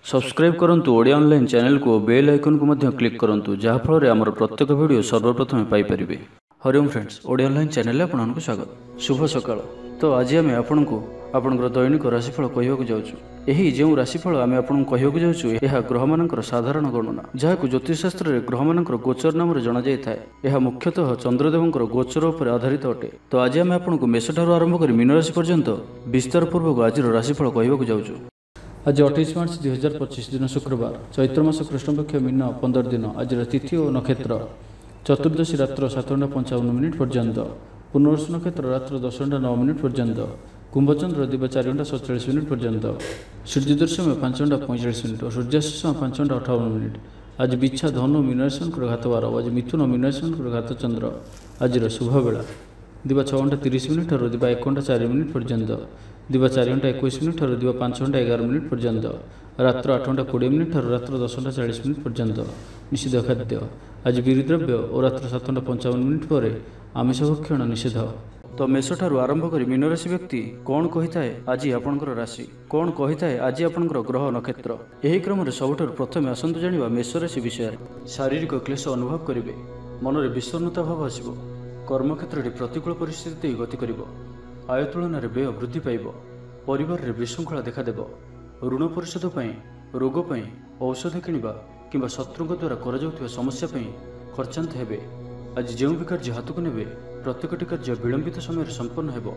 Subscribe करंतु Odia online channel को bell icon को मध्य क्लिक करंतु जहाँ फल आमर प्रत्येक वीडियो सर्वप्रथम Piper. Hariom friends, Odia online channel आपको स्वागत। शुभ सकाळ। तो आज आम आपको आपंकर दैनिक राशिफल कहवाक जाऊँ। यही जो राशिफल आम आपको कहवाक जाऊँ यह ग्रह मानकर साधारण गणना जहाँ ज्योतिषशास्त्र में ग्रह मानकर गोचर नाम जना जाए। यह मुख्यतः चंद्रदेवंकर गोचर पर आधारित अटे। तो आज आम आपको मेष ठार आरंभ कर मीन राशि पर्यंत विस्तार पूर्वक आज राशिफल कहवाक जाऊँ। आज 28 मार्च 2025 दिन शुक्रवार, चैत्र मास कृष्णपक्ष मीन 15 दिन। आज तिथि और नक्षत्र चतुर्दशी रात्र 7:55 पर्यंत, पुनर्वसु नक्षत्र रात्र 10:09 पर्यंत, कुंभचंद्र दिवा 4:47 पर्यंत, सूर्योदय समय 5:45 और सूर्यास्त समय 5:58। आज बिच्छा धनु मीन राशि घात 12। आज मिथुन मीन राशि घात चंद्र। आज शुभ बेला दिवा 6:30 और दिवा 1:04 पर्यंत, दिवा 4:21 और दिवा 5:11 पर्यंत, रात्र 8:20 और रात्र 10:40 पर्यंत। निषिद्ध खाद्य आज बीरद्रव्य और रात्र 7:55 पर आमिष भक्षण निषेध। तो मेष ठारू आरंभ कर मीन राशि व्यक्ति कौन कही थाए आज आपंकर राशि, कौन कही थाए आज आपंकर ग्रह नक्षत्र। यही क्रम में सबुठार प्रथम आसतु जानिबा मेष राशि विषय। शारीरिक क्लेश अनुभव करेंगे, मन में विषन्नता भाव आसब, कर्मक्षेत्र में प्रतिकूल परिस्थिति गति कर, आय तुलन में व्यय वृद्धि पाइब, परिवार में विशृंखला देखादेव, ऋण परिशोध पर, रोग पर, औषध किणवा किंवा शत्रु द्वारा कर समस्या खर्चांत हेबे। आज जो भी कार्य हाथ को नेबे प्रत्येकटी कार्य विलंबित समय संपन्न हेबो।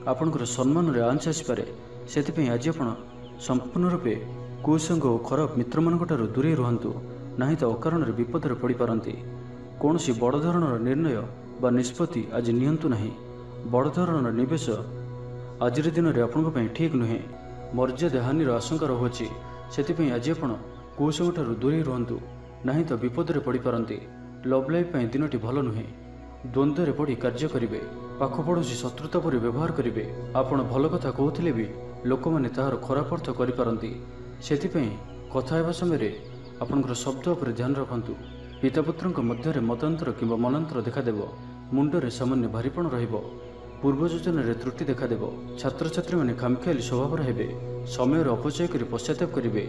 आपणकर सम्मान में आंच आसपे, से आज आप संपूर्ण रूपे कुसंग और खराब मित्र मान दूरे रुहतु, ना तो अकारण विपद पड़ पारती। कौन सी बड़ धरणर निर्णय बा निष्पत्ति आज नियंतु नहीं। बड़ धरणर निवेश आज दिन में आपण ठीक नुहे। मर्यादा हानिर आशंका रहुछि, से आज आप कुसंग दूरे रुहतु, ना तो विपद पड़ पारती। लव लाइफ दिनटी भल नुहे। द्वंद्व पड़ कार्य करेंगे, पाखपड़ोशी शत्रुता पर व्यवहार करेंगे। आपण भल कथा कहते भी लोक मैंने तार खराब अर्थ करपारती। से कथा हेबा समय आपंकर शब्द पर ध्यान रखु। पितापुत्र मध्य मतांतर किंवा मनांतर देखादेव। मुंडरे सामान्य भारीपण रहिबो। पूर्व योजन त्रुटि देखादेव। छात्र छात्री मैंने खामखियाली स्वभाव हेबे। समय अपचय कर पश्चाताप करेंगे।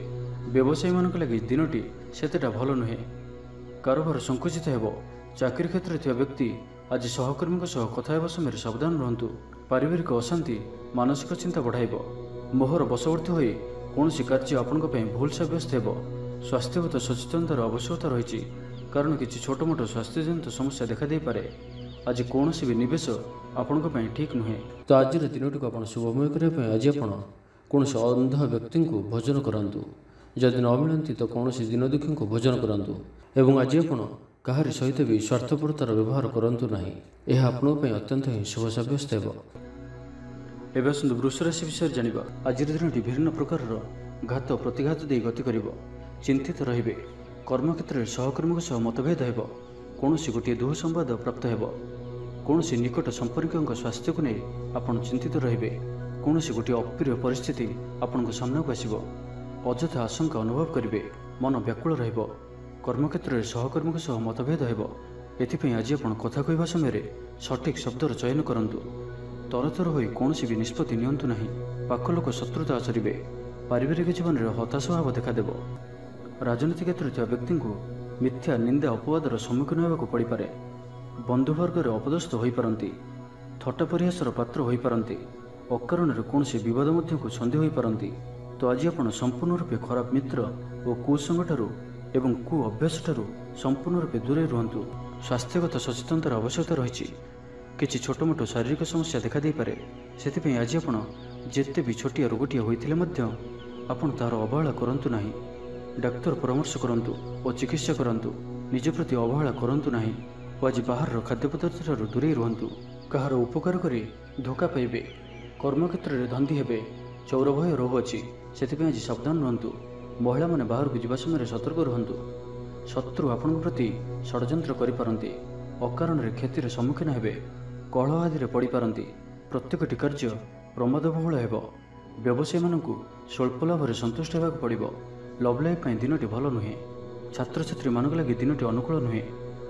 व्यवसायी मान लगी दिनटी सेतेटा भल नुहे। कारोबार संकुचित हेबो। चाकरी क्षेत्र में व्यक्ति आज सहकर्मी कथा हेबा समय सावधान रहंतु। पारिवारिक अशांति मानसिक चिंता बढ़ाइब। मोहर बशवर्ती होई कौन कार्य आपण भूल सब्यस्त हेबो। स्वास्थ्यगत सचेतनतार आवश्यकता रही, कारण किसी छोट मोट स्वास्थ्यजनित समस्या देखा दे पारे। आज कौन भी निवेश आपण ठीक नुहे। तो आज दिनटी को शुभमय करने आज आप कौन अंध व्यक्ति को भोजन करातु। जदि न मिलती तो कौन दिन दुखी को भोजन करातु। एवं आज आप कहारी सहित भी स्वार्थपरतार व्यवहार करूँ ना। यह आपंप अत्यंत ही शुभ सब्यस्त हो। एवं आसतु वृष राशि विषय जाना। आज दिनटी विभिन्न प्रकार घात प्रतिघात दे गति कर। चिंतित रे। कर्मक्षेत्र में सहकर्मी सह मतभेद हो। कौन गोटे दुःसंवाद प्राप्त हो। कौन निकट संपर्क स्वास्थ्य को नहीं आप चिंतित रे। कौन गोटे अप्रिय परिस्थिति आपण सामना को आसब। अଯଥା आशंका अनुभव करेंगे। मन व्याकुल रहिबो। कर्मक्षेत्र में सहकर्मी सह मतभेद हो। एथिपाई आज आप कथा कहवा समय सठिक शब्दर चयन करंतु। तरतर होई कौन भी निष्पत्ति नियंतु नहीं। पाख लोक शत्रुता आचरिबे। पारिवारिक जीवन में हताश भाव देखादेव। राजनीति क्षेत्र में व्यक्ति को मिथ्या निंदा अपवादर सम्मुखीन होगा पड़ पारे। बंधुवर्ग अपदस्थ हो पारती। थट्टा परिहासर पात्र हो पारती। अकारण कौन बद मध्य को छंदी हो पारती। तो आज आप संपूर्ण रूपे खराब मित्र और कुसंग ठारू एवं कु अभ्यास ठारू संपूर्ण रूपे दूरे रुहतु। स्वास्थ्यगत सचेतनतार आवश्यकता रही। किसी छोट मोट शारीरिक समस्या देखा दे पारे। से आज आप जिते भी छोटिया रोगटिया होते आपन तार अवहेला करंतु नहीं। डाक्तर परामर्श करंतु और चिकित्सा करंतु। निज प्रति अवहेला करंतु नहीं। आज बाहर खाद्य पदार्थ ठारू दूरे रुहतु। कहार उपकार करी धोखा पाइबे। कर्मक्षेत्र में धंदी हेबे। चौर भय रोग अच्छी, से आज सावधान रुहतु। महिला माने बाहर को जावा समय सतर्क रुहतु। शत्रु आपण प्रति षड्यंत्र करिपारंती। अकारण क्षतिर सम्मुखीन हेबे। कलह आदि पड़ पारती। प्रत्येकटी कार्य प्रमादबहुल हेबो। व्यवसायी मानकु स्वल्प लाभ संतुष्ट होगा पड़ो। लव लाइफ दिनटी भल नुहे। छात्र छात्री मान लगी दिनटी अनुकूल नुहे।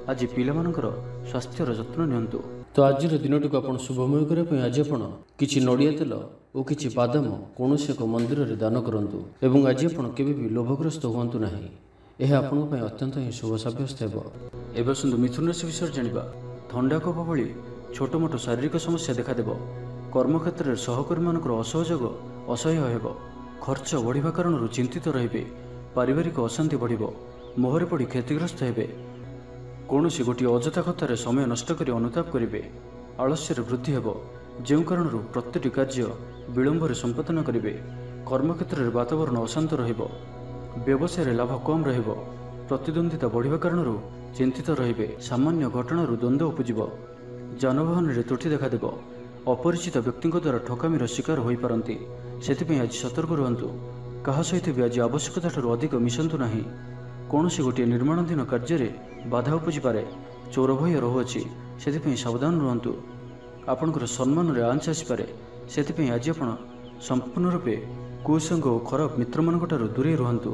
आज पिलामानकर स्वास्थ्यर जत्न नियंतु। तो आज दिनटी को आप शुभमय करने आज आप किसी नड़िया तेल ଓ କିଛି ବାଦାମ କୌଣସି ଏକ ମନ୍ଦିରରେ ଦାନ କରନ୍ତୁ ଏବଂ ଆଜି ଆପଣ କେବେ ବି ଲୋଭଗ୍ରସ୍ତ ହୁଅନ୍ତୁ ନାହିଁ। ଏହା ଆପଣଙ୍କ ପାଇଁ ଅତ୍ୟନ୍ତ ହିଁ ଶୁଭ ସାବ୍ୟସ୍ତ ହେବ। ଏବେ ଆସନ୍ତୁ ମିଥୁନ ରାଶି ବିଷୟରେ ଜାଣିବା। ଥଣ୍ଡା କଫ ଭଳି ଛୋଟ ମୋଟ ଶାରୀରିକ ସମସ୍ୟା ଦେଖାଦେବ। କର୍ମକ୍ଷେତ୍ରରେ ସହକର୍ମୀମାନଙ୍କର ଅସହଯୋଗ ଅସହ୍ୟ ହେବ। ଖର୍ଚ୍ଚ ବଢ଼ିବା କାରଣରୁ ଚିନ୍ତିତ ରହିବେ। ପାରିବାରିକ ଅଶାନ୍ତି ବଢ଼ିବ। ମୋହରେ ପଡ଼ି କ୍ଷତିଗ୍ରସ୍ତ ହେବେ। କୌଣସି ଗୋଟିଏ ଅଯଥା କଥାରେ ସମୟ ନଷ୍ଟ କରି ଅନୁତାପ କରିବେ। ଆଳସ୍ୟରେ ବୃଦ୍ଧି ହେବ, ଯେଉଁ କାରଣରୁ ପ୍ରତିଟି କାର୍ଯ୍ୟ ବିଳମ୍ବରେ ସମ୍ପାଦନ କରିବେ। କର୍ମକ୍ଷେତ୍ରରେ ବାତାବରଣ ଅଶାନ୍ତ ରହିବ। ବ୍ୟବସାୟରେ ଲାଭ କମ୍ ରହିବ। ପ୍ରତିଦ୍ୱନ୍ଦ୍ୱିତା ବଢ଼ିବା କାରଣରୁ ଚିନ୍ତିତ ରହିବେ। ସାମାନ୍ୟ ଘଟଣାରୁ ଦ୍ୱନ୍ଦ୍ୱ ଉପୁଜିବ। ଯାନବାହନରେ ତ୍ରୁଟି ଦେଖାଦେବ। ଅପରିଚିତ ବ୍ୟକ୍ତିଙ୍କ ଦ୍ୱାରା ଠକାମିର ଶିକାର ହୋଇପାରନ୍ତି। ସେଥିପାଇଁ ଆଜି ସତର୍କ ରୁହନ୍ତୁ। କାହା ସହିତ ବି ଆଜି ଆବଶ୍ୟକତାଠାରୁ ଅଧିକ ମିଶନ୍ତୁ ନାହିଁ। କୌଣସି ଗୋଟିଏ ନିର୍ମାଣାଧୀନ କାର୍ଯ୍ୟରେ ବାଧା ଉପୁଜିପାରେ। ଚୋର ଭୟ ରହୁଅଛି, ସେଥିପାଇଁ ସାବଧାନ ରୁହନ୍ତୁ। ଆପଣଙ୍କର ସମ୍ମାନରେ ଆଞ୍ଚ ଆସିପାରେ, ସେଥିପାଇଁ ଆଜି ଆପଣ ସମ୍ପୂର୍ଣ୍ଣ ରୂପେ କୁସଙ୍ଗ ଓ ଖରାପ ମିତ୍ରମାନଙ୍କଠାରୁ ଦୂରେଇ ରୁହନ୍ତୁ,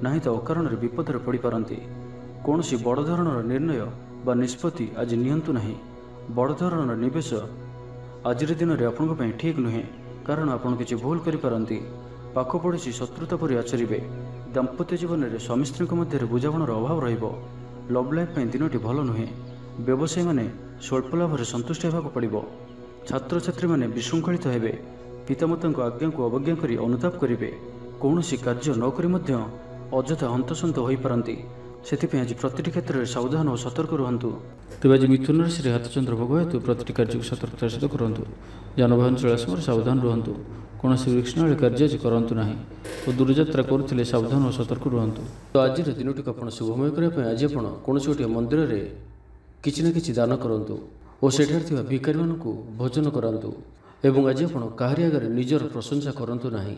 ନାହିଁ ତ ଅକାରଣରେ ବିପଦରେ ପଡ଼ିପାରନ୍ତି। କୌଣସି ବଡ଼ ଧରଣର ନିର୍ଣ୍ଣୟ ବା ନିଷ୍ପତ୍ତି ଆଜି ନିଅନ୍ତୁ ନାହିଁ। ବଡ଼ ଧରଣର ନିବେଶ ଆଜିର ଦିନରେ ଆପଣଙ୍କ ପାଇଁ ଠିକ୍ ନୁହେଁ, କାରଣ ଆପଣ କିଛି ଭୁଲ କରିପାରନ୍ତି। ପାଖ ପଡ଼ୋଶୀ ଶତ୍ରୁତା ପରି ଆଚରିବେ। ଦାମ୍ପତ୍ୟ ଜୀବନରେ ସ୍ୱାମୀ ସ୍ତ୍ରୀଙ୍କ ମଧ୍ୟରେ ବୁଝାମଣାର ଅଭାବ ରହିବ। ଲଭ୍ ଲାଇଫ୍ ପାଇଁ ଦିନଟି ଭଲ ନୁହେଁ। ବ୍ୟବସାୟୀମାନେ ସ୍ୱଳ୍ପ ଲାଭରେ ସନ୍ତୁଷ୍ଟ ହେବାକୁ ପଡ଼ିବ। ଛାତ୍ରଛାତ୍ରୀମାନେ ବିଶୃଙ୍ଖଳିତ ହେବେ। ପିତାମାତାଙ୍କ ଆଜ୍ଞାକୁ ଅବଜ୍ଞା କରି ଅନୁତାପ କରିବେ। କୌଣସି କାର୍ଯ୍ୟ ନ କରି ମଧ୍ୟ ଅଯଥା ହନ୍ତସନ୍ତ ହୋଇପାରନ୍ତି। ସେଥିପାଇଁ ଆଜି ପ୍ରତିଟି କ୍ଷେତ୍ରରେ ସାବଧାନ ଓ ସତର୍କ ରୁହନ୍ତୁ। ତେବେ ଆଜି ମିଥୁନ ରାଶିରେ ହାତଚନ୍ଦ୍ର ଭୋଗ ହେତୁ ପ୍ରତିଟି କାର୍ଯ୍ୟକୁ ସତର୍କତାର ସହିତ କରନ୍ତୁ। ଯାନବାହନ ଚଳାଇବା ସମୟରେ ସାବଧାନ ରୁହନ୍ତୁ। କୌଣସି ରିକ୍ସନଳି କାର୍ଯ୍ୟ ଆଜି କରନ୍ତୁ ନାହିଁ ଓ ଦୂରଯାତ୍ରା କରୁଥିଲେ ସାବଧାନ ଓ ସତର୍କ ରୁହନ୍ତୁ। ତ ଆଜିର ଦିନଟିକୁ ଆପଣ ଶୁଭମୟ କରିବା ପାଇଁ ଆଜି ଆପଣ କୌଣସି ଗୋଟିଏ ମନ୍ଦିରରେ କିଛି ନା କିଛି ଦାନ କରନ୍ତୁ ଓ ସେଠାରେ ଥିବା ଭିକାରୀମାନଙ୍କୁ ଭୋଜନ କରାନ୍ତୁ ଏବଂ ଆଜି ଆପଣ କାହାରି ଆଗରେ ନିଜର ପ୍ରଶଂସା କରନ୍ତୁ ନାହିଁ।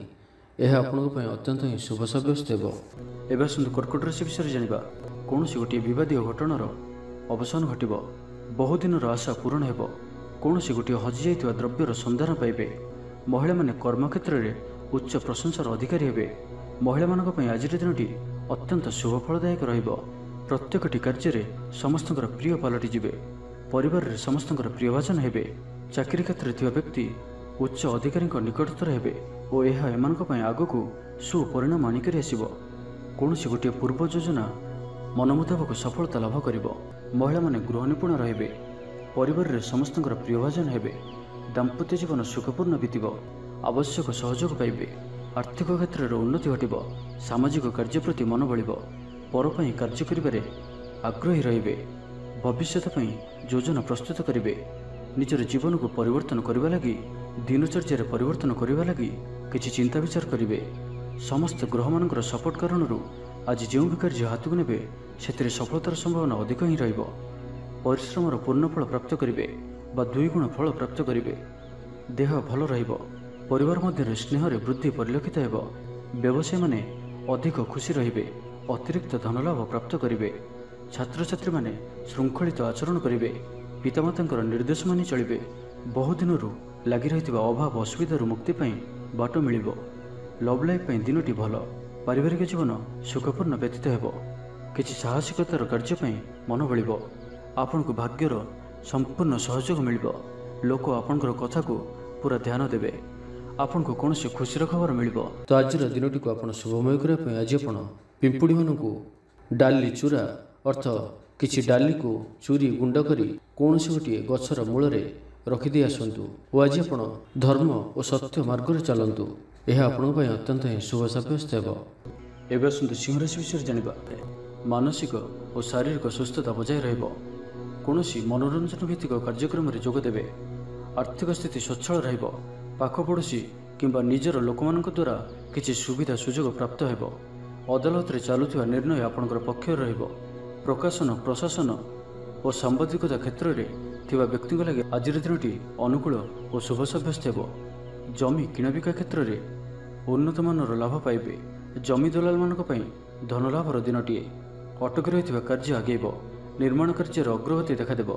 ଏହା ଆପଣଙ୍କ ପାଇଁ ଅତ୍ୟନ୍ତ ହିଁ ଶୁଭ ସାବ୍ୟସ୍ତ ହେବ। ଏବେ ଆସନ୍ତୁ କର୍କଟ ରାଶି ବିଷୟରେ ଜାଣିବା। କୌଣସି ଗୋଟିଏ ବିବାଦୀୟ ଘଟଣାର ଅବସାନ ଘଟିବ। ବହୁଦିନର ଆଶା ପୂରଣ ହେବ। କୌଣସି ଗୋଟିଏ ହଜିଯାଇଥିବା ଦ୍ରବ୍ୟର ସନ୍ଧାନ ପାଇବେ। ମହିଳାମାନେ କର୍ମକ୍ଷେତ୍ରରେ ଉଚ୍ଚ ପ୍ରଶଂସାର ଅଧିକାରୀ ହେବେ। ମହିଳାମାନଙ୍କ ପାଇଁ ଆଜିର ଦିନଟି ଅତ୍ୟନ୍ତ ଶୁଭ ଫଳଦାୟକ ରହିବ। ପ୍ରତ୍ୟେକଟି କାର୍ଯ୍ୟରେ ସମସ୍ତଙ୍କର ପ୍ରିୟ ପାଲଟିଯିବେ। ପରିବାରରେ ସମସ୍ତଙ୍କର ପ୍ରିୟଭାଜନ ହେବେ। ଚାକିରି କ୍ଷେତ୍ରରେ ଥିବା ବ୍ୟକ୍ତି ଉଚ୍ଚ ଅଧିକାରୀଙ୍କ ନିକଟତର ହେବେ ଓ ଏହା ଏମାନଙ୍କ ପାଇଁ ଆଗକୁ ସୁପରିଣାମ ଆଣିକରି ଆସିବ। କୌଣସି ଗୋଟିଏ ପୂର୍ବ ଯୋଜନା ମନ ମୁତାବକ ସଫଳତା ଲାଭ କରିବ। ମହିଳାମାନେ ଗୃହ ନିପୁଣ ରହିବେ। ପରିବାରରେ ସମସ୍ତଙ୍କର ପ୍ରିୟଭାଜନ ହେବେ। ଦାମ୍ପତ୍ୟ ଜୀବନ ସୁଖପୂର୍ଣ୍ଣ ବିତିବ। ଆବଶ୍ୟକ ସହଯୋଗ ପାଇବେ। ଆର୍ଥିକ କ୍ଷେତ୍ରରେ ଉନ୍ନତି ଘଟିବ। ସାମାଜିକ କାର୍ଯ୍ୟ ପ୍ରତି ମନ ବଳିବ। ପର ପାଇଁ କାର୍ଯ୍ୟ କରିବାରେ ଆଗ୍ରହୀ ରହିବେ। ଭବିଷ୍ୟତ ପାଇଁ ଯୋଜନା ପ୍ରସ୍ତୁତ କରିବେ। ନିଜର ଜୀବନକୁ ପରିବର୍ତ୍ତନ କରିବା ଲାଗି, ଦିନଚର୍ଯ୍ୟାରେ ପରିବର୍ତ୍ତନ କରିବା ଲାଗି କିଛି ଚିନ୍ତା ବିଚାର କରିବେ। ସମସ୍ତ ଗ୍ରହମାନଙ୍କର ସପୋର୍ଟ କାରଣରୁ ଆଜି ଯେଉଁ ବି କାର୍ଯ୍ୟ ହାତକୁ ନେବେ ସେଥିରେ ସଫଳତାର ସମ୍ଭାବନା ଅଧିକ ହିଁ ରହିବ। ପରିଶ୍ରମର ପୂର୍ଣ୍ଣ ଫଳ ପ୍ରାପ୍ତ କରିବେ ବା 2 ଗୁଣ ଫଳ ପ୍ରାପ୍ତ କରିବେ। ଦେହ ଭଲ ରହିବ। ପରିବାର ମଧ୍ୟରେ ସ୍ନେହରେ ବୃଦ୍ଧି ପରିଲକ୍ଷିତ ହେବ। ବ୍ୟବସାୟୀମାନେ ଅଧିକ ଖୁସି ରହିବେ। ଅତିରିକ୍ତ ଧନଲାଭ ପ୍ରାପ୍ତ କରିବେ। ଛାତ୍ରଛାତ୍ରୀମାନେ ଶୃଙ୍ଖଳିତ ଆଚରଣ କରିବେ। ପିତାମାତାଙ୍କର ନିର୍ଦ୍ଦେଶ ମାନି ଚଳିବେ। ବହୁଦିନରୁ ଲାଗି ରହିଥିବା ଅଭାବ ଅସୁବିଧାରୁ ମୁକ୍ତି ପାଇଁ ବାଟ ମିଳିବ। ଲଭ୍ ଲାଇଫ୍ ପାଇଁ ଦିନଟି ଭଲ। ପାରିବାରିକ ଜୀବନ ସୁଖପୂର୍ଣ୍ଣ ବ୍ୟତୀତ ହେବ। କିଛି ସାହସିକତାର କାର୍ଯ୍ୟ ପାଇଁ ମନ ବଳିବ। ଆପଣଙ୍କୁ ଭାଗ୍ୟର ସମ୍ପୂର୍ଣ୍ଣ ସହଯୋଗ ମିଳିବ। ଲୋକ ଆପଣଙ୍କର କଥାକୁ ପୁରା ଧ୍ୟାନ ଦେବେ। ଆପଣଙ୍କୁ କୌଣସି ଖୁସିର ଖବର ମିଳିବ। ତ ଆଜିର ଦିନଟିକୁ ଆପଣ ଶୁଭମୟ କରିବା ପାଇଁ ଆଜି ଆପଣ ପିମ୍ପୁଡ଼ିମାନଙ୍କୁ ଡାଲି ଚୂରା ଅର୍ଥ କିଛି ଡାଲିକୁ ଚୁରି ଗୁଣ୍ଡ କରି କୌଣସି ଗୋଟିଏ ଗଛର ମୂଳରେ ରଖିଦେଇ ଆସନ୍ତୁ ଓ ଆଜି ଆପଣ ଧର୍ମ ଓ ସତ୍ୟ ମାର୍ଗରେ ଚାଲନ୍ତୁ। ଏହା ଆପଣଙ୍କ ପାଇଁ ଅତ୍ୟନ୍ତ ହିଁ ଶୁଭ ସାବ୍ୟସ୍ତ ହେବ। ଏବେ ଆସନ୍ତୁ ସିଂହ ରାଶି ବିଷୟରେ ଜାଣିବା। ମାନସିକ ଓ ଶାରୀରିକ ସୁସ୍ଥତା ବଜାୟ ରହିବ। କୌଣସି ମନୋରଞ୍ଜନ ଭିତ୍ତିକ କାର୍ଯ୍ୟକ୍ରମରେ ଯୋଗ ଦେବେ। ଆର୍ଥିକ ସ୍ଥିତି ସ୍ୱଚ୍ଛଳ ରହିବ। ପାଖ ପଡ଼ୋଶୀ କିମ୍ବା ନିଜର ଲୋକମାନଙ୍କ ଦ୍ୱାରା କିଛି ସୁବିଧା ସୁଯୋଗ ପ୍ରାପ୍ତ ହେବ। ଅଦାଲତରେ ଚାଲୁଥିବା ନିର୍ଣ୍ଣୟ ଆପଣଙ୍କର ପକ୍ଷରେ ରହିବ। ପ୍ରକାଶନ, ପ୍ରଶାସନ ଓ ସାମ୍ବାଦିକତା କ୍ଷେତ୍ରରେ ଥିବା ବ୍ୟକ୍ତିଙ୍କ ଲାଗି ଆଜିର ଦିନଟି ଅନୁକୂଳ ଓ ଶୁଭ ସାବ୍ୟସ୍ତ ହେବ। ଜମି କିଣାବିକା କ୍ଷେତ୍ରରେ ଉନ୍ନତମାନର ଲାଭ ପାଇବେ। ଜମି ଦଲାଲମାନଙ୍କ ପାଇଁ ଧନଲାଭର ଦିନଟିଏ। ଅଟକି ରହିଥିବା କାର୍ଯ୍ୟ ଆଗେଇବ। ନିର୍ମାଣ କାର୍ଯ୍ୟର ଅଗ୍ରଗତି ଦେଖାଦେବ।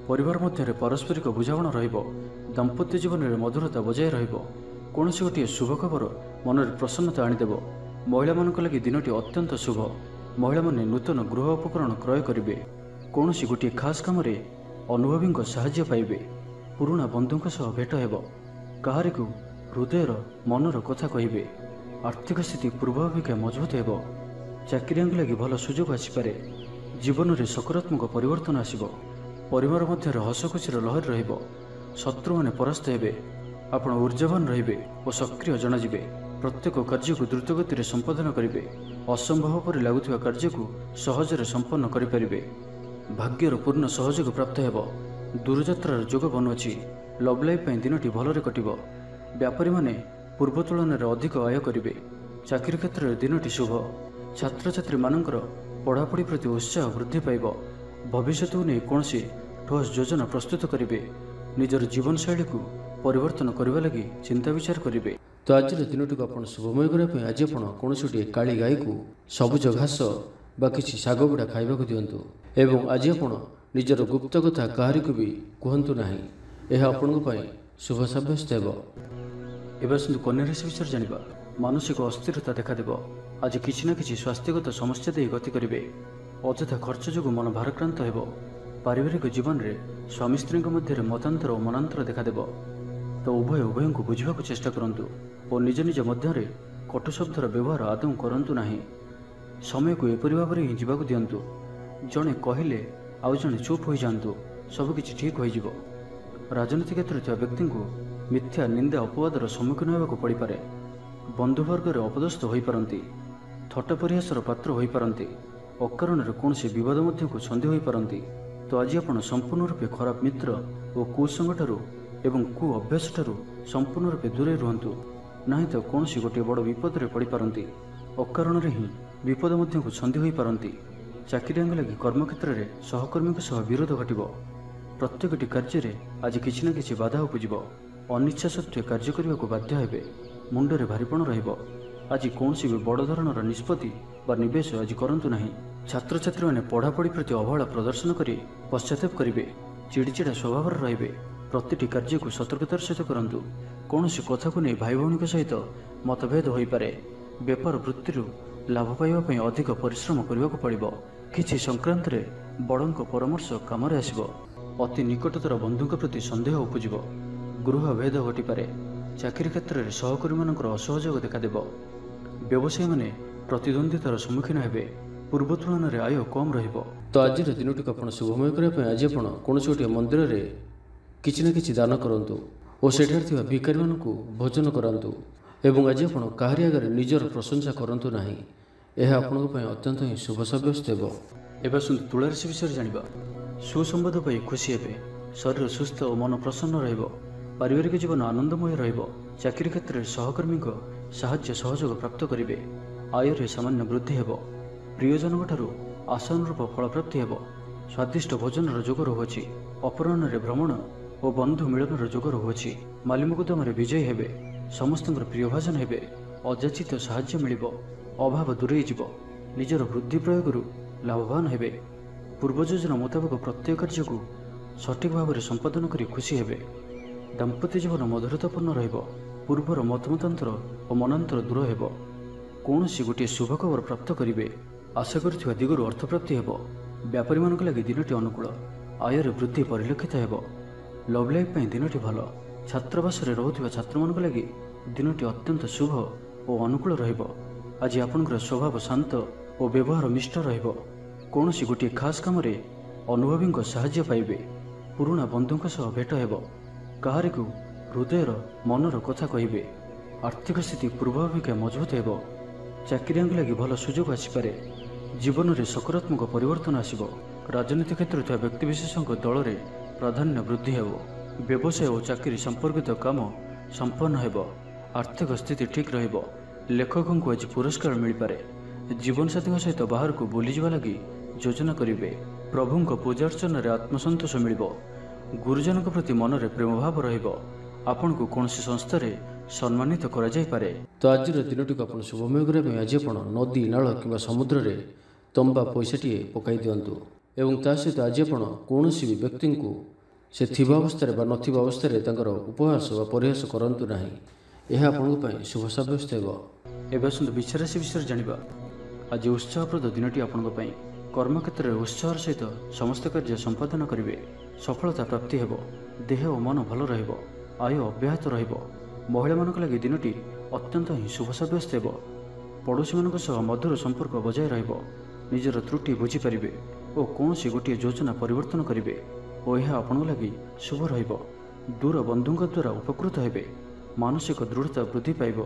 ପରିବାର ମଧ୍ୟରେ ପାରସ୍ପରିକ ବୁଝାମଣା ରହିବ। ଦାମ୍ପତ୍ୟ ଜୀବନରେ ମଧୁରତା ବଜାୟ ରହିବ। କୌଣସି ଗୋଟିଏ ଶୁଭ ଖବର ମନରେ ପ୍ରସନ୍ନତା ଆଣିଦେବ। ମହିଳାମାନଙ୍କ ଲାଗି ଦିନଟି ଅତ୍ୟନ୍ତ ଶୁଭ। ମହିଳାମାନେ ନୂତନ ଗୃହ ଉପକରଣ କ୍ରୟ କରିବେ। କୌଣସି ଗୋଟିଏ ଖାସ୍ କାମରେ ଅନୁଭବୀଙ୍କ ସାହାଯ୍ୟ ପାଇବେ। ପୁରୁଣା ବନ୍ଧୁଙ୍କ ସହ ଭେଟ ହେବ। କାହାରିକୁ ହୃଦୟର ମନର କଥା କହିବେ। ଆର୍ଥିକ ସ୍ଥିତି ପୂର୍ବ ଅପେକ୍ଷା ମଜବୁତ ହେବ। ଚାକିରିଆଙ୍କ ଲାଗି ଭଲ ସୁଯୋଗ ଆସିପାରେ। ଜୀବନରେ ସକାରାତ୍ମକ ପରିବର୍ତ୍ତନ ଆସିବ। ପରିବାର ମଧ୍ୟରେ ହସଖୁସିର ଲହରୀ ରହିବ। ଶତ୍ରୁମାନେ ପରାସ୍ତ ହେବେ। ଆପଣ ଊର୍ଜାବାନ ରହିବେ ଓ ସକ୍ରିୟ ଜଣାଯିବେ। ପ୍ରତ୍ୟେକ କାର୍ଯ୍ୟକୁ ଦ୍ରୁତଗତିରେ ସମ୍ପାଦନ କରିବେ। ଅସମ୍ଭବ ପରି ଲାଗୁଥିବା କାର୍ଯ୍ୟକୁ ସହଜରେ ସମ୍ପନ୍ନ କରିପାରିବେ। ଭାଗ୍ୟର ପୂର୍ଣ୍ଣ ସହଯୋଗ ପ୍ରାପ୍ତ ହେବ। ଦୂରଯାତ୍ରାର ଯୋଗ ବନୁଅଛି। ଲଭ୍ ଲାଇଫ୍ ପାଇଁ ଦିନଟି ଭଲରେ କଟିବ। ବ୍ୟାପାରୀମାନେ ପୂର୍ବ ତୁଳନାରେ ଅଧିକ ଆୟ କରିବେ। ଚାକିରି କ୍ଷେତ୍ରରେ ଦିନଟି ଶୁଭ। ଛାତ୍ରଛାତ୍ରୀମାନଙ୍କର ପଢ଼ାପଢ଼ି ପ୍ରତି ଉତ୍ସାହ ବୃଦ୍ଧି ପାଇବ। ଭବିଷ୍ୟତକୁ ନେଇ କୌଣସି ଠୋସ୍ ଯୋଜନା ପ୍ରସ୍ତୁତ କରିବେ। ନିଜର ଜୀବନଶୈଳୀକୁ ପରିବର୍ତ୍ତନ କରିବା ଲାଗି ଚିନ୍ତା ବିଚାର କରିବେ। ତ ଆଜିର ଦିନଟିକୁ ଆପଣ ଶୁଭମୟ କରିବା ପାଇଁ ଆଜି ଆପଣ କୌଣସି ଗୋଟିଏ କାଳି ଗାଈକୁ ସବୁଜ ଘାସ ବା କିଛି ଶାଗ ବୁଡ଼ା ଖାଇବାକୁ ଦିଅନ୍ତୁ। ଏବଂ ଆଜି ଆପଣ ନିଜର ଗୁପ୍ତ କଥା କାହାରିକୁ ବି କୁହନ୍ତୁ ନାହିଁ। ଏହା ଆପଣଙ୍କ ପାଇଁ ଶୁଭ ସାବ୍ୟସ୍ତ ହେବ। ଏବେ ଆସନ୍ତୁ କନ୍ୟା ରାଶି ବିଷୟରେ ଜାଣିବା। ମାନସିକ ଅସ୍ଥିରତା ଦେଖାଦେବ। ଆଜି କିଛି ନା କିଛି ସ୍ୱାସ୍ଥ୍ୟଗତ ସମସ୍ୟା ଦେଇ ଗତି କରିବେ। ଅଯଥା ଖର୍ଚ୍ଚ ଯୋଗୁଁ ମନ ଭାରାକ୍ରାନ୍ତ ହେବ। ପାରିବାରିକ ଜୀବନରେ ସ୍ୱାମୀ ସ୍ତ୍ରୀଙ୍କ ମଧ୍ୟରେ ମତାନ୍ତର ଓ ମନାନ୍ତର ଦେଖାଦେବ। ତ ଉଭୟଙ୍କୁ ବୁଝିବାକୁ ଚେଷ୍ଟା କରନ୍ତୁ ଓ ନିଜ ନିଜ ମଧ୍ୟରେ କଟୁ ଶବ୍ଦର ବ୍ୟବହାର ଆଦୌ କରନ୍ତୁ ନାହିଁ। ସମୟକୁ ଏପରି ଭାବରେ ହିଁ ଯିବାକୁ ଦିଅନ୍ତୁ। ଜଣେ କହିଲେ ଆଉ ଜଣେ ଚୁପ୍ ହୋଇଯାଆନ୍ତୁ। ସବୁକିଛି ଠିକ୍ ହୋଇଯିବ। ରାଜନୀତି କ୍ଷେତ୍ରରେ ଥିବା ବ୍ୟକ୍ତିଙ୍କୁ ମିଥ୍ୟା ନିନ୍ଦା ଅପବାଦର ସମ୍ମୁଖୀନ ହେବାକୁ ପଡ଼ିପାରେ। ବନ୍ଧୁବର୍ଗରେ ଅପଦସ୍ଥ ହୋଇପାରନ୍ତି। ଥଟ୍ଟା ପରିହାସର ପାତ୍ର ହୋଇପାରନ୍ତି। ଅକାରଣରେ କୌଣସି ବିବାଦ ମଧ୍ୟକୁ ଛନ୍ଦି ହୋଇପାରନ୍ତି। ତ ଆଜି ଆପଣ ସମ୍ପୂର୍ଣ୍ଣ ରୂପେ ଖରାପ ମିତ୍ର ଓ କୁସଙ୍ଗଠାରୁ ଏବଂ କୁ ଅଭ୍ୟାସଠାରୁ ସମ୍ପୂର୍ଣ୍ଣ ରୂପେ ଦୂରେଇ ରୁହନ୍ତୁ। ନାହିଁ ତ କୌଣସି ଗୋଟିଏ ବଡ଼ ବିପଦରେ ପଡ଼ିପାରନ୍ତି। ଅକାରଣରେ ହିଁ ବିପଦ ମଧ୍ୟକୁ ଛନ୍ଦି ହୋଇପାରନ୍ତି। ଚାକିରିଆଙ୍କ ଲାଗି କର୍ମକ୍ଷେତ୍ରରେ ସହକର୍ମୀଙ୍କ ସହ ବିରୋଧ ଘଟିବ। ପ୍ରତ୍ୟେକଟି କାର୍ଯ୍ୟରେ ଆଜି କିଛି ନା କିଛି ବାଧା ଉପୁଜିବ। ଅନିଚ୍ଛା ସତ୍ତ୍ୱେ କାର୍ଯ୍ୟ କରିବାକୁ ବାଧ୍ୟ ହେବେ। ମୁଣ୍ଡରେ ଭାରିପଣ ରହିବ। ଆଜି କୌଣସି ବି ବଡ଼ ଧରଣର ନିଷ୍ପତ୍ତି ବା ନିବେଶ ଆଜି କରନ୍ତୁ ନାହିଁ। ଛାତ୍ରଛାତ୍ରୀମାନେ ପଢ଼ାପଢ଼ି ପ୍ରତି ଅବହେଳା ପ୍ରଦର୍ଶନ କରି ପଶ୍ଚାତାପ କରିବେ। ଚିଡ଼ିଚିଡ଼ା ସ୍ୱଭାବର ରହିବେ। ପ୍ରତିଟି କାର୍ଯ୍ୟକୁ ସତର୍କତାର ସହିତ କରନ୍ତୁ। କୌଣସି କଥାକୁ ନେଇ ଭାଇ ଭଉଣୀଙ୍କ ସହିତ ମତଭେଦ ହୋଇପାରେ। ବେପାର ବୃତ୍ତିରୁ ଲାଭ ପାଇବା ପାଇଁ ଅଧିକ ପରିଶ୍ରମ କରିବାକୁ ପଡ଼ିବ। କିଛି ସଂକ୍ରାନ୍ତରେ ବଡ଼ଙ୍କ ପରାମର୍ଶ କାମରେ ଆସିବ। ଅତି ନିକଟତର ବନ୍ଧୁଙ୍କ ପ୍ରତି ସନ୍ଦେହ ଉପୁଜିବ। ଗୃହ ଭେଦ ଘଟିପାରେ। ଚାକିରି କ୍ଷେତ୍ରରେ ସହକର୍ମୀମାନଙ୍କର ଅସହଯୋଗ ଦେଖାଦେବ। ବ୍ୟବସାୟୀମାନେ ପ୍ରତିଦ୍ୱନ୍ଦ୍ୱିତାର ସମ୍ମୁଖୀନ ହେବେ। ପୂର୍ବ ତୁଳନାରେ ଆୟ କମ୍ ରହିବ। ତ ଆଜିର ଦିନଟିକୁ ଆପଣ ଶୁଭମୟ କରିବା ପାଇଁ ଆଜି ଆପଣ କୌଣସି ଗୋଟିଏ ମନ୍ଦିରରେ କିଛି ନା କିଛି ଦାନ କରନ୍ତୁ ଓ ସେଠାରେ ଥିବା ଭିକାରୀମାନଙ୍କୁ ଭୋଜନ କରାନ୍ତୁ। ଏବଂ ଆଜି ଆପଣ କାହାରି ଆଗରେ ନିଜର ପ୍ରଶଂସା କରନ୍ତୁ ନାହିଁ। ଏହା ଆପଣଙ୍କ ପାଇଁ ଅତ୍ୟନ୍ତ ହିଁ ଶୁଭ ସାବ୍ୟସ୍ତ ହେବ। ଏବେ ଆସନ୍ତୁ ତୁଳା ରାଶି ବିଷୟରେ ଜାଣିବା। ସୁସମ୍ବାଦ ପାଇ ଖୁସି ହେବେ। ଶରୀର ସୁସ୍ଥ ଓ ମନ ପ୍ରସନ୍ନ ରହିବ। ପାରିବାରିକ ଜୀବନ ଆନନ୍ଦମୟ ରହିବ। ଚାକିରି କ୍ଷେତ୍ରରେ ସହକର୍ମୀଙ୍କ ସାହାଯ୍ୟ ସହଯୋଗ ପ୍ରାପ୍ତ କରିବେ। ଆୟରେ ସାମାନ୍ୟ ବୃଦ୍ଧି ହେବ। ପ୍ରିୟଜନଙ୍କଠାରୁ ଆଶାନୁରୂପ ଫଳପ୍ରାପ୍ତି ହେବ। ସ୍ୱାଦିଷ୍ଟ ଭୋଜନର ଯୋଗ ରହୁଅଛି। ଅପରାହ୍ନରେ ଭ୍ରମଣ ଓ ବନ୍ଧୁ ମିଳନର ଯୋଗ ରହୁଅଛି। ମାଲିମୁକଦ୍ଦମାରେ ବିଜୟୀ ହେବେ। ସମସ୍ତଙ୍କର ପ୍ରିୟଭାଜନ ହେବେ। ଅଯାଚିତ ସାହାଯ୍ୟ ମିଳିବ। ଅଭାବ ଦୂରେଇ ଯିବ। ନିଜର ବୁଦ୍ଧି ପ୍ରୟୋଗରୁ ଲାଭବାନ ହେବେ। ପୂର୍ବ ଯୋଜନା ମୁତାବକ ପ୍ରତ୍ୟେକ କାର୍ଯ୍ୟକୁ ସଠିକ୍ ଭାବରେ ସମ୍ପାଦନ କରି ଖୁସି ହେବେ। ଦାମ୍ପତ୍ୟ ଜୀବନ ମଧୁରତାପୂର୍ଣ୍ଣ ରହିବ। ପୂର୍ବର ମତମତାନ୍ତର ଓ ମନାନ୍ତର ଦୂର ହେବ। କୌଣସି ଗୋଟିଏ ଶୁଭ ଖବର ପ୍ରାପ୍ତ କରିବେ। ଆଶା କରିଥିବା ଦିଗରୁ ଅର୍ଥପ୍ରାପ୍ତି ହେବ। ବ୍ୟାପାରୀମାନଙ୍କ ଲାଗି ଦିନଟି ଅନୁକୂଳ। ଆୟରେ ବୃଦ୍ଧି ପରିଲକ୍ଷିତ ହେବ। ଲଭ୍ ଲାଇଫ୍ ପାଇଁ ଦିନଟି ଭଲ। ଛାତ୍ରାବାସରେ ରହୁଥିବା ଛାତ୍ରମାନଙ୍କ ଲାଗି ଦିନଟି ଅତ୍ୟନ୍ତ ଶୁଭ ଓ ଅନୁକୂଳ ରହିବ। ଆଜି ଆପଣଙ୍କର ସ୍ୱଭାବ ଶାନ୍ତ ଓ ବ୍ୟବହାର ମିଷ୍ଟ ରହିବ। କୌଣସି ଗୋଟିଏ ଖାସ୍ କାମରେ ଅନୁଭବୀଙ୍କ ସାହାଯ୍ୟ ପାଇବେ। ପୁରୁଣା ବନ୍ଧୁଙ୍କ ସହ ଭେଟ ହେବ। କାହାରିକୁ ହୃଦୟର ମନର କଥା କହିବେ। ଆର୍ଥିକ ସ୍ଥିତି ପୂର୍ବ ଅପେକ୍ଷା ମଜବୁତ ହେବ। ଚାକିରିଆଙ୍କ ଲାଗି ଭଲ ସୁଯୋଗ ଆସିପାରେ। ଜୀବନରେ ସକାରାତ୍ମକ ପରିବର୍ତ୍ତନ ଆସିବ। ରାଜନୀତି କ୍ଷେତ୍ରରେ ଥିବା ବ୍ୟକ୍ତିବିଶେଷଙ୍କ ଦଳରେ ପ୍ରାଧାନ୍ୟ ବୃଦ୍ଧି ହେବ। ବ୍ୟବସାୟ ଓ ଚାକିରି ସମ୍ପର୍କିତ କାମ ସମ୍ପନ୍ନ ହେବ। ଆର୍ଥିକ ସ୍ଥିତି ଠିକ୍ ରହିବ। ଲେଖକଙ୍କୁ ଆଜି ପୁରସ୍କାର ମିଳିପାରେ। ଜୀବନସାଥୀଙ୍କ ସହିତ ବାହାରକୁ ବୁଲିଯିବା ଲାଗି ଯୋଜନା କରିବେ। ପ୍ରଭୁଙ୍କ ପୂଜାର୍ଚ୍ଚନାରେ ଆତ୍ମସନ୍ତୋଷ ମିଳିବ। ଗୁରୁଜନଙ୍କ ପ୍ରତି ମନରେ ପ୍ରେମଭାବ ରହିବ। ଆପଣଙ୍କୁ କୌଣସି ସଂସ୍ଥାରେ ସମ୍ମାନିତ କରାଯାଇପାରେ। ତ ଆଜିର ଦିନଟିକୁ ଆପଣ ଶୁଭମୟ କରିବା ପାଇଁ ଆଜି ଆପଣ ନଦୀ, ନାଳ କିମ୍ବା ସମୁଦ୍ରରେ ତମ୍ବା ପଇସାଟିଏ ପକାଇ ଦିଅନ୍ତୁ। ଏବଂ ତା ସହିତ ଆଜି ଆପଣ କୌଣସି ବି ବ୍ୟକ୍ତିଙ୍କୁ ସେ ଥିବା ଅବସ୍ଥାରେ ବା ନଥିବା ଅବସ୍ଥାରେ ତାଙ୍କର ଉପହାସ ବା ପରିହାସ କରନ୍ତୁ ନାହିଁ। ଏହା ଆପଣଙ୍କ ପାଇଁ ଶୁଭ ସାବ୍ୟସ୍ତ ହେବ। ଏବେ ଆସନ୍ତୁ ବୃଷ ରାଶି ବିଷୟରେ ଜାଣିବା। ଆଜି ଉତ୍ସାହପ୍ରଦ ଦିନଟି ଆପଣଙ୍କ ପାଇଁ। କର୍ମକ୍ଷେତ୍ରରେ ଉତ୍ସାହର ସହିତ ସମସ୍ତ କାର୍ଯ୍ୟ ସମ୍ପାଦନ କରିବେ। ସଫଳତା ପ୍ରାପ୍ତି ହେବ। ଦେହ ଓ ମନ ଭଲ ରହିବ। ଆୟ ଅବ୍ୟାହତ ରହିବ। महिला लगी दिनटी अत्यंत ही शुभ सब्यस्त हेब। पड़ोशी मधुर संपर्क बजाय रहिब। निजर त्रुटि बुझीपारे और कौन गोटे योजना परिवर्तन करेंगे और यह आपण लगी शुभ रहिब। दूर बंधु द्वारा उपकृत हेबे। मानसिक दृढ़ता वृद्धि पाइब।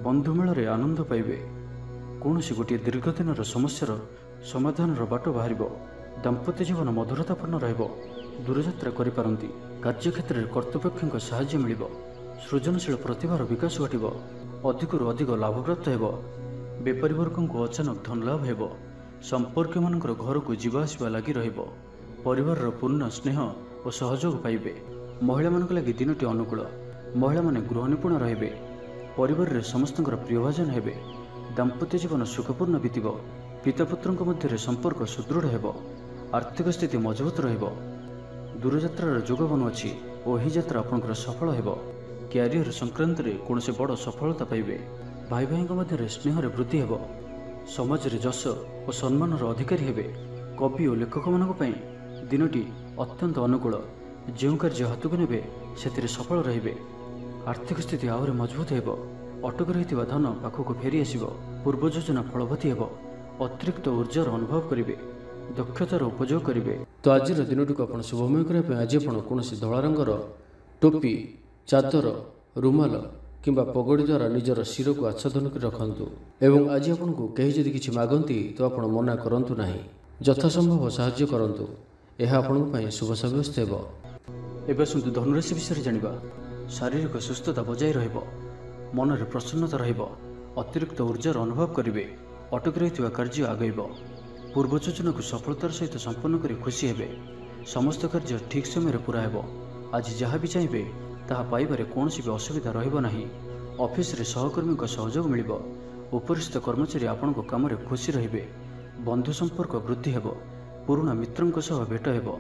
बंधुमेल आनंद पाइबे। कौन गोटे दीर्घ दिन समस्यार समाधान बाट बाहर। दाम्पत्य जीवन मधुरतापूर्ण रहिब। दूरयात्रा करिपारंती। कार्यक्षेत्र में कर्तृपक्षों साहाय्य मिलिब। सृजनशील प्रतिभार विकास घटिब। अधिकरू अधिक लाभप्राप्त हेब। बेपारी वर्ग को अचानक धन लाभ हेब। संपर्क मानकर घर को जीवा आसिबा लगी रहिब। परिवार पूर्ण स्नेह और सहयोग पाइबे। महिला लगी दिनटी अनुकूल। महिला माने गृह निपुण रहिबे। परिवार रे समस्तंकर प्रियभाजन हेबे। दाम्पत्य जीवन सुखपूर्ण बीतिब। पितापुत्रଙ୍କ ମଧ୍ୟରେ संपर्क सुदृढ़ हेब। आर्थिक स्थिति मजबूत रहिब। दूरयात्रार जोग बनुअछि और यही यात्रा आपनकर सफल हेब। क्यारियर संक्रांत रे कौनसी बड़ सफलता पाइबे। भाई भाई मध्य स्नेह वृद्धि हेब। समाज रे जश और सम्मानर अधिकारी हेबे। कवि और लेखक मानक पई दिनटी अत्यंत अनुकूल। जो कार्य हाथ को नेबे से सफल रहिबे। आर्थिक स्थिति आहरी मजबूत हेब। अटक रही धन पाखक फेरी आसिब। पूर्व योजना फलवती हेब। अतिरिक्त ऊर्जार अनुभव करेंगे। दक्षतार उपयोग करेंगे। तो आज दिन को आप शुभमय करने आज आप कौन धला रंगर टोपी चादर रुमाल किंबा पगड़ी द्वारा निजर शिर को आच्छादन कर रखु। एवं आज आपको कहीं जदि किसी मागती तो आप मना करूँ ना। यथासंभव साहाय्य करूँ। यह आपण शुभ सब्यस्त हेब। एवं आसतु धनुराशि विषय जाना। शारीरिक सुस्थता बजाय रहिब। मन में प्रसन्नता रहिब। अतिरिक्त ऊर्जार अनुभव करेंगे। अटक रही कार्य आगेब। पूर्व योजना को सफलतार सहित संपन्न कर खुशी हेबे। समस्त कार्य ठीक समय पूरा हेब। आज जहाँ भी चाहिए ताहा पाइबारे कौन भी असुविधा रहिब नाही। ऑफिस रे सहकर्मी सहयोग मिलिब। उपरिस्थ कर्मचारी आपण काम रे खुशी रहिबे। बंधु संपर्क वृद्धि हेब। पुराना मित्रंक सह भेट हेब।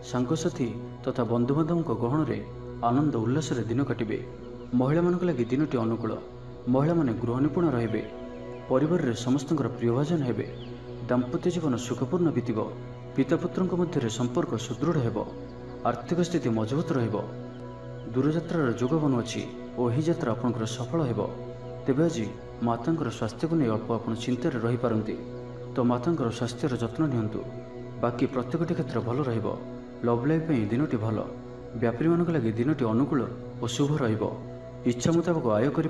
सांगसाथी तथा बंधुबांधव गहन रे आनंद उल्लास रे दिन काटिबे। महिला मानक लगी दिनटी अनुकूल। महिला माने गृह निपुण रहिबे। परिवार रे समस्तंकर प्रियभाजन हेबे। दाम्पत्य जीवन सुखपूर्ण बीतिब। पितापुत्रଙ୍କ ମଧ୍ୟରେ संपर्क सुदृढ़ हेब। आर्थिक स्थिति मजबूत रहिब। दूरयात्रार जोग बनुअछि और यही यात्रा आपनकर सफल हेब। तेबे आज मातांकर स्वास्थ्य को नहीं अल्प आप चिंतार रही पारंती तो मातांकर स्वास्थ्यर जत्न नियंतु। बाकी प्रत्येकटी क्षेत्र भल रहिब। लव लाइफ दिनटी भल। व्यापारी मानक लगी दिनटी अनुकूल और शुभ रहिब। इच्छा मुताबक आय करें।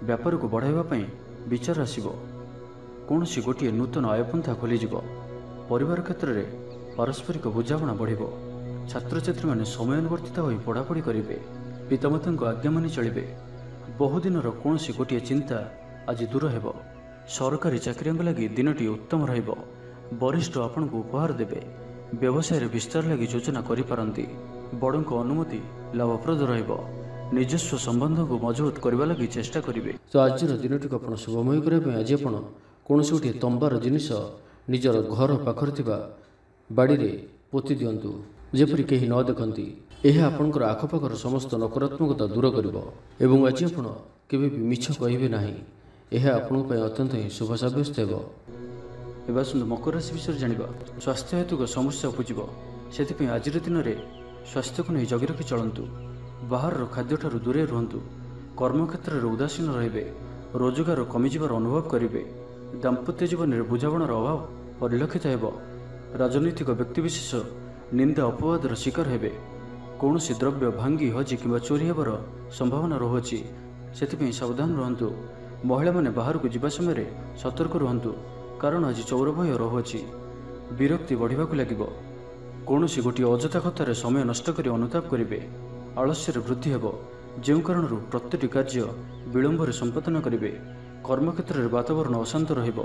व्यापार को बढ़ाइबा पई विचार आसिब। कौन गोटे नूतन आयपंथा खोलीजिब। परिवार क्षेत्र में पारस्परिक बुझाणा बढ़िब। छात्र छात्री माने समयानुवर्तित होई पढ़ापढ़ी करेंगे। पितामाता आज्ञा मानि चलिबे। बहुदिन कौन गोटे चिंता आज दूर हेब। सरकारी चाकरिया लगी दिनटी उत्तम रहिब। वरिष्ठ आपण को उपहार देवे। व्यवसाय विस्तार लगी योजना करिपारंती। बड़ों अनुमति लाभप्रद रहिब। निजस्व संबंध को मजबूत करने लगी चेष्टा करेंगे। तो आज दिन को आप शुभमय करने आज आप कौन गोटे तंबार जिनिस निजर घर पाखर बाड़ी में पोति दिंतु जेपरी कहीं न देखती। यह आपंकर आखपाखर समस्त नकारात्मकता दूर कर। एवं आज आप केवे भी मिछ कहे ना। यह आपण अत्यंत ही शुभ सब्यस्त हेब। एवं आसतु मकर राशि विषय जाना। स्वास्थ्य हेतु समस्या उपजिब। से आज दिन में स्वास्थ्य को नहीं जगी रखी चलतु। बाहर खाद्य ठारू दूरे रुहतु। कर्मक्षेत्र में उदासीन रहिबे। रोजगार कमिजार अनुभव करेंगे। दाम्पत्य जीवन में बुझामणार अभाव परिलक्षित हेब। राजनैतिक व्यक्तिविशेष निंदा अपवादर शिकार हेबे। कौन द्रव्य भांगी हजि कि चोरी हेबार संभावना रहुछि। से सावधान रुहतु। महिला माने बाहर को जीवा समय सतर्क रुहतु कारण आज चौर भय रहुछि। विरक्ति बढ़िबाकु लागिब। कौन गोटे अजथा कथार समय नष्ट कर अनुताप करेंगे। आलस्यर वृद्धि हेब। जो कारण प्रत्येक कार्य विलंबर संपादन करेंगे। कर्मक्षेत्र में वातावरण अशांत रहिब।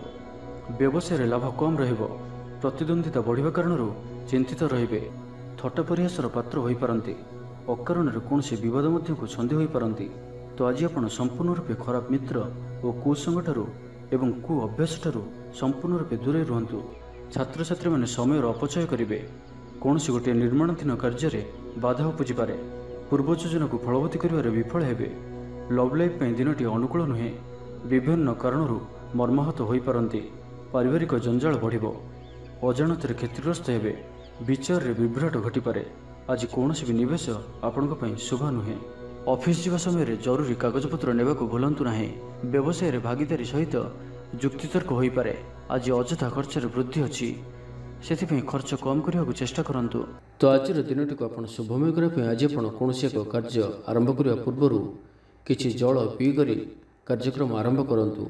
व्यवसाय लाभ कम रहिब। प्रतिद्वंदिता बढ़िबा कारण चिंतित रहिबे। थट्टा परिहासर पात्र होई पारंती। अकारण कौन विवाद को छंदी होई पारंती। तो आज आप संपूर्ण रूपे खराब मित्र और कुसंग ठारू एवं कु अभ्यास ठारू संपूर्ण रूपे दूरे रुहतु। छात्र छात्री माने समय अपचय करेंगे। कौन गोटे निर्माणाधीन कार्य बाधा उपजी पारे। पूर्व योजना को फलवती कर विफल हेबे। लव लाइफ दिनटी अनुकूल नुहे। विभिन्न कारणरू मर्माहत होई पारंती। पारिवारिक जंजाल बढ़िब। अजाणत क्षतिग्रस्त हेबे। विचार रे विभ्राट घटी पारे। आज कौन भी निवेश आपण शुभ नुहे। ଅଫିସ ଯିବା ସମୟରେ ଜରୁରୀ କାଗଜପତ୍ର ନେବାକୁ ଭୁଲନ୍ତୁ ନାହିଁ। ବ୍ୟବସାୟରେ ଭାଗିଦାରୀ ସହିତ ଯୁକ୍ତିତର୍କ ହୋଇପାରେ। ଆଜି ଅଯଥା ଖର୍ଚ୍ଚରେ ବୃଦ୍ଧି ଅଛି, ସେଥିପାଇଁ ଖର୍ଚ୍ଚ କମ୍ କରିବାକୁ ଚେଷ୍ଟା କରନ୍ତୁ। ତ ଆଜିର ଦିନଟିକୁ ଆପଣ ଶୁଭମୟ କରିବା ପାଇଁ ଆଜି ଆପଣ କୌଣସି ଏକ କାର୍ଯ୍ୟ ଆରମ୍ଭ କରିବା ପୂର୍ବରୁ କିଛି ଜଳ ପିଇକରି କାର୍ଯ୍ୟକ୍ରମ ଆରମ୍ଭ କରନ୍ତୁ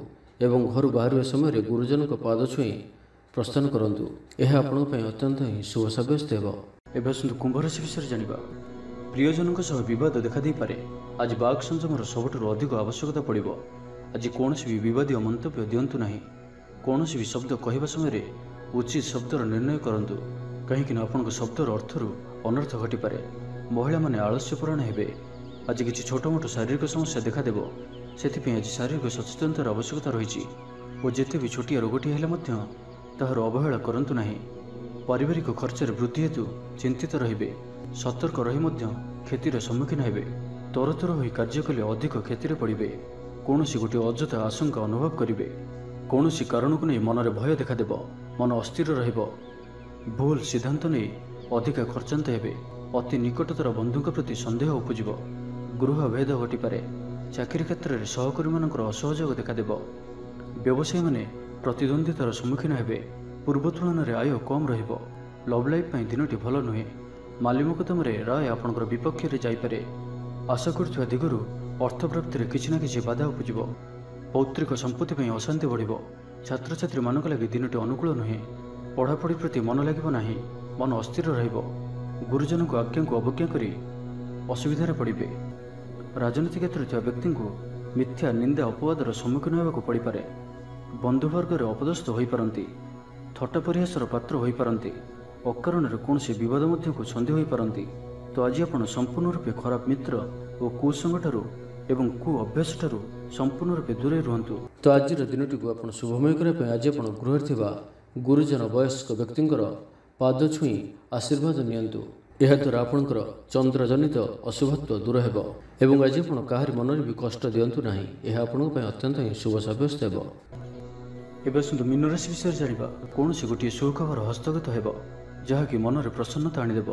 ଏବଂ ଘରୁ ବାହାରିବା ସମୟରେ ଗୁରୁଜନଙ୍କ ପାଦ ଛୁଇଁ ପ୍ରସ୍ଥାନ କରନ୍ତୁ। ଏହା ଆପଣଙ୍କ ପାଇଁ ଅତ୍ୟନ୍ତ ହିଁ ଶୁଭ ସାବ୍ୟସ୍ତ ହେବ। ଏବେ ଆସନ୍ତୁ କୁମ୍ଭ ରାଶି ବିଷୟରେ ଜାଣିବା। ପ୍ରିୟଜନଙ୍କ ସହ ବିବାଦ ଦେଖାଦେଇପାରେ। ଆଜି ବାକ୍ ସଂଯମର ସବୁଠାରୁ ଅଧିକ ଆବଶ୍ୟକତା ପଡ଼ିବ। ଆଜି କୌଣସି ବି ବିବାଦୀୟ ମନ୍ତବ୍ୟ ଦିଅନ୍ତୁ ନାହିଁ। କୌଣସି ବି ଶବ୍ଦ କହିବା ସମୟରେ ଉଚିତ ଶବ୍ଦର ନିର୍ଣ୍ଣୟ କରନ୍ତୁ, କାହିଁକି ନା ଆପଣଙ୍କ ଶବ୍ଦର ଅର୍ଥରୁ ଅନର୍ଥ ଘଟିପାରେ। ମହିଳାମାନେ ଆଳସ୍ୟପରାୟଣ ହେବେ। ଆଜି କିଛି ଛୋଟମୋଟ ଶାରୀରିକ ସମସ୍ୟା ଦେଖାଦେବ, ସେଥିପାଇଁ ଆଜି ଶାରୀରିକ ସଚେତନତାର ଆବଶ୍ୟକତା ରହିଛି ଓ ଯେତେ ବି ଛୋଟିଆ ରୋଗଟିଏ ହେଲେ ମଧ୍ୟ ତାହାର ଅବହେଳା କରନ୍ତୁ ନାହିଁ। ପାରିବାରିକ ଖର୍ଚ୍ଚରେ ବୃଦ୍ଧି ହେତୁ ଚିନ୍ତିତ ରହିବେ। ସତର୍କ ରହି ମଧ୍ୟ କ୍ଷତିର ସମ୍ମୁଖୀନ ହେବେ। ତରତର ହୋଇ କାର୍ଯ୍ୟ କଲେ ଅଧିକ କ୍ଷତିରେ ପଡ଼ିବେ। କୌଣସି ଗୋଟିଏ ଅଯଥା ଆଶଙ୍କା ଅନୁଭବ କରିବେ। କୌଣସି କାରଣକୁ ନେଇ ମନରେ ଭୟ ଦେଖାଦେବ। ମନ ଅସ୍ଥିର ରହିବ। ଭୁଲ ସିଦ୍ଧାନ୍ତ ନେଇ ଅଧିକା ଖର୍ଚ୍ଚାନ୍ତ ହେବେ। ଅତି ନିକଟତର ବନ୍ଧୁଙ୍କ ପ୍ରତି ସନ୍ଦେହ ଉପୁଜିବ। ଗୃହ ଭେଦ ଘଟିପାରେ। ଚାକିରି କ୍ଷେତ୍ରରେ ସହକର୍ମୀମାନଙ୍କର ଅସହଯୋଗ ଦେଖାଦେବ। ବ୍ୟବସାୟୀମାନେ ପ୍ରତିଦ୍ୱନ୍ଦ୍ୱିତାର ସମ୍ମୁଖୀନ ହେବେ। ପୂର୍ବ ତୁଳନାରେ ଆୟ କମ୍ ରହିବ। ଲଭ୍ ଲାଇଫ୍ ପାଇଁ ଦିନଟି ଭଲ ନୁହେଁ। ମାଲି ମକଦ୍ଦମାରେ ରାୟ ଆପଣଙ୍କର ବିପକ୍ଷରେ ଯାଇପାରେ। ଆଶା କରୁଥିବା ଦିଗରୁ ଅର୍ଥପ୍ରାପ୍ତିରେ କିଛି ନା କିଛି ବାଧା ଉପୁଜିବ। ପୌତ୍ରିକ ସମ୍ପତ୍ତି ପାଇଁ ଅଶାନ୍ତି ବଢ଼ିବ। ଛାତ୍ରଛାତ୍ରୀମାନଙ୍କ ଲାଗି ଦିନଟି ଅନୁକୂଳ ନୁହେଁ। ପଢ଼ାପଢ଼ି ପ୍ରତି ମନ ଲାଗିବ ନାହିଁ। ମନ ଅସ୍ଥିର ରହିବ। ଗୁରୁଜନଙ୍କ ଆଜ୍ଞାକୁ ଅବଜ୍ଞା କରି ଅସୁବିଧାରେ ପଡ଼ିବେ। ରାଜନୀତି କ୍ଷେତ୍ରରେ ଥିବା ବ୍ୟକ୍ତିଙ୍କୁ ମିଥ୍ୟା ନିନ୍ଦା ଅପବାଦର ସମ୍ମୁଖୀନ ହେବାକୁ ପଡ଼ିପାରେ। ବନ୍ଧୁବର୍ଗରେ ଅପଦସ୍ଥ ହୋଇପାରନ୍ତି। ଥଟ୍ଟା ପରିହାସର ପାତ୍ର ହୋଇପାରନ୍ତି। ଅକାରଣରେ କୌଣସି ବିବାଦ ମଧ୍ୟକୁ ଛନ୍ଦି ହୋଇପାରନ୍ତି। ତ ଆଜି ଆପଣ ସମ୍ପୂର୍ଣ୍ଣ ରୂପେ ଖରାପ ମିତ୍ର ଓ କୁସଙ୍ଗଠାରୁ ଏବଂ କୁ ଅଭ୍ୟାସଠାରୁ ସମ୍ପୂର୍ଣ୍ଣ ରୂପେ ଦୂରେଇ ରୁହନ୍ତୁ। ତ ଆଜିର ଦିନଟିକୁ ଆପଣ ଶୁଭମୟ କରିବା ପାଇଁ ଆଜି ଆପଣ ଗୃହରେ ଥିବା ଗୁରୁଜନ ବୟସ୍କ ବ୍ୟକ୍ତିଙ୍କର ପାଦ ଛୁଇଁ ଆଶୀର୍ବାଦ ନିଅନ୍ତୁ। ଏହାଦ୍ୱାରା ଆପଣଙ୍କର ଚନ୍ଦ୍ରଜନିତ ଅଶୁଭତ୍ୱ ଦୂର ହେବ ଏବଂ ଆଜି ଆପଣ କାହାରି ମନରେ ବି କଷ୍ଟ ଦିଅନ୍ତୁ ନାହିଁ। ଏହା ଆପଣଙ୍କ ପାଇଁ ଅତ୍ୟନ୍ତ ହିଁ ଶୁଭ ସାବ୍ୟସ୍ତ ହେବ। ଏବେ ଆସନ୍ତୁ ମୀନ ରାଶି ବିଷୟରେ ଜାଣିବା। କୌଣସି ଗୋଟିଏ ସୁଖବର ହସ୍ତଗତ ହେବ, ଯାହାକି ମନରେ ପ୍ରସନ୍ନତା ଆଣିଦେବ।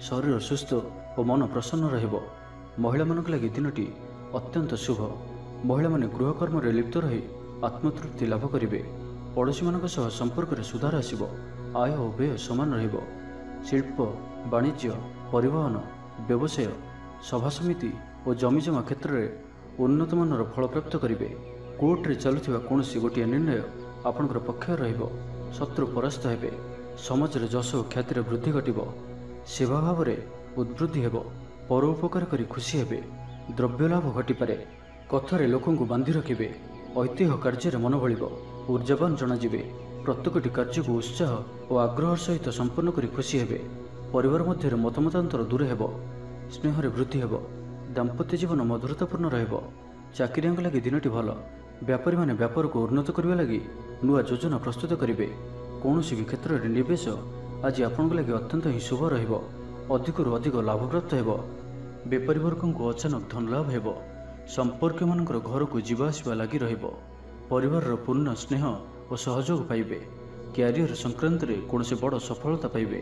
ଶରୀର ସୁସ୍ଥ ଓ ମନ ପ୍ରସନ୍ନ ରହିବ। ମହିଳାମାନଙ୍କ ଲାଗି ଦିନଟି ଅତ୍ୟନ୍ତ ଶୁଭ। ମହିଳାମାନେ ଗୃହକର୍ମରେ ଲିପ୍ତ ରହି ଆତ୍ମତୃପ୍ତି ଲାଭ କରିବେ। ପଡ଼ୋଶୀମାନଙ୍କ ସହ ସମ୍ପର୍କରେ ସୁଧାର ଆସିବ। ଆୟ ଓ ବ୍ୟୟ ସମାନ ରହିବ। ଶିଳ୍ପ, ବାଣିଜ୍ୟ, ପରିବହନ, ବ୍ୟବସାୟ, ସଭାସମିତି ଓ ଜମିଜମା କ୍ଷେତ୍ରରେ ଉନ୍ନତମାନର ଫଳପ୍ରାପ୍ତ କରିବେ। କୋର୍ଟରେ ଚାଲୁଥିବା କୌଣସି ଗୋଟିଏ ନିର୍ଣ୍ଣୟ ଆପଣଙ୍କର ପକ୍ଷରେ ରହିବ। ଶତ୍ରୁ ପରାସ୍ତ ହେବେ। ସମାଜରେ ଯଶ ଓ ଖ୍ୟାତିରେ ବୃଦ୍ଧି ଘଟିବ। ସେବା ଭାବରେ ଉଦ୍ବୃଦ୍ଧି ହେବ। ପର ଉପକାର କରି ଖୁସି ହେବେ। ଦ୍ରବ୍ୟ ଲାଭ ଘଟିପାରେ। କଥାରେ ଲୋକଙ୍କୁ ବାନ୍ଧି ରଖିବେ। ଐତିହ୍ୟ କାର୍ଯ୍ୟରେ ମନ ବଳିବ। ଉର୍ଜାବାନ ଜଣାଯିବେ। ପ୍ରତ୍ୟେକଟି କାର୍ଯ୍ୟକୁ ଉତ୍ସାହ ଓ ଆଗ୍ରହର ସହିତ ସମ୍ପନ୍ନ କରି ଖୁସି ହେବେ। ପରିବାର ମଧ୍ୟରେ ମତମତାନ୍ତର ଦୂର ହେବ। ସ୍ନେହରେ ବୃଦ୍ଧି ହେବ। ଦାମ୍ପତ୍ୟ ଜୀବନ ମଧୁରତାପୂର୍ଣ୍ଣ ରହିବ। ଚାକିରିଆଙ୍କ ଲାଗି ଦିନଟି ଭଲ। ବ୍ୟାପାରୀମାନେ ବ୍ୟାପାରକୁ ଉନ୍ନତ କରିବା ଲାଗି ନୂଆ ଯୋଜନା ପ୍ରସ୍ତୁତ କରିବେ। କୌଣସି ବି କ୍ଷେତ୍ରରେ ନିବେଶ ଆଜି ଆପଣଙ୍କ ଲାଗି ଅତ୍ୟନ୍ତ ହିଁ ଶୁଭ ରହିବ। ଅଧିକରୁ ଅଧିକ ଲାଭପ୍ରାପ୍ତ ହେବ। ବେପାରୀ ବର୍ଗଙ୍କୁ ଅଚାନକ ଧନ ଲାଭ ହେବ। ସମ୍ପର୍କୀୟମାନଙ୍କର ଘରକୁ ଯିବା ଆସିବା ଲାଗି ରହିବ। ପରିବାରର ପୂର୍ଣ୍ଣ ସ୍ନେହ ଓ ସହଯୋଗ ପାଇବେ। କ୍ୟାରିୟର ସଂକ୍ରାନ୍ତରେ କୌଣସି ବଡ଼ ସଫଳତା ପାଇବେ।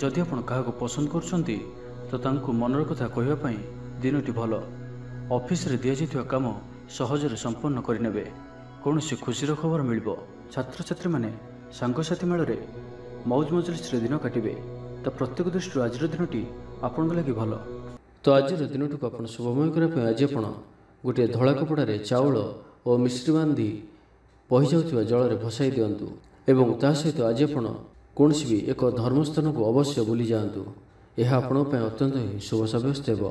ଯଦି ଆପଣ କାହାକୁ ପସନ୍ଦ କରୁଛନ୍ତି ତ ତାଙ୍କୁ ମନର କଥା କହିବା ପାଇଁ ଦିନଟି ଭଲ। ଅଫିସରେ ଦିଆଯାଇଥିବା କାମ ସହଜରେ ସମ୍ପନ୍ନ କରିନେବେ। କୌଣସି ଖୁସିର ଖବର ମିଳିବ। ଛାତ୍ରଛାତ୍ରୀମାନେ ସାଙ୍ଗସାଥି ମେଳରେ ମୌଜ ମଜଲିସରେ ଦିନ କାଟିବେ। ତ ପ୍ରତ୍ୟେକ ଦୃଷ୍ଟିରୁ ଆଜିର ଦିନଟି ଆପଣଙ୍କ ଲାଗି ଭଲ। ତ ଆଜିର ଦିନଟିକୁ ଆପଣ ଶୁଭମୟ କରିବା ପାଇଁ ଆଜି ଆପଣ ଗୋଟିଏ ଧଳା କପଡ଼ାରେ ଚାଉଳ ଓ ମିଶ୍ରି ବାନ୍ଧି ବହିଯାଉଥିବା ଜଳରେ ଭସାଇ ଦିଅନ୍ତୁ ଏବଂ ତା ସହିତ ଆଜି ଆପଣ କୌଣସି ବି ଏକ ଧର୍ମସ୍ଥାନକୁ ଅବଶ୍ୟ ବୁଲି ଯାଆନ୍ତୁ। ଏହା ଆପଣଙ୍କ ପାଇଁ ଅତ୍ୟନ୍ତ ହିଁ ଶୁଭ ସାବ୍ୟସ୍ତ ହେବ।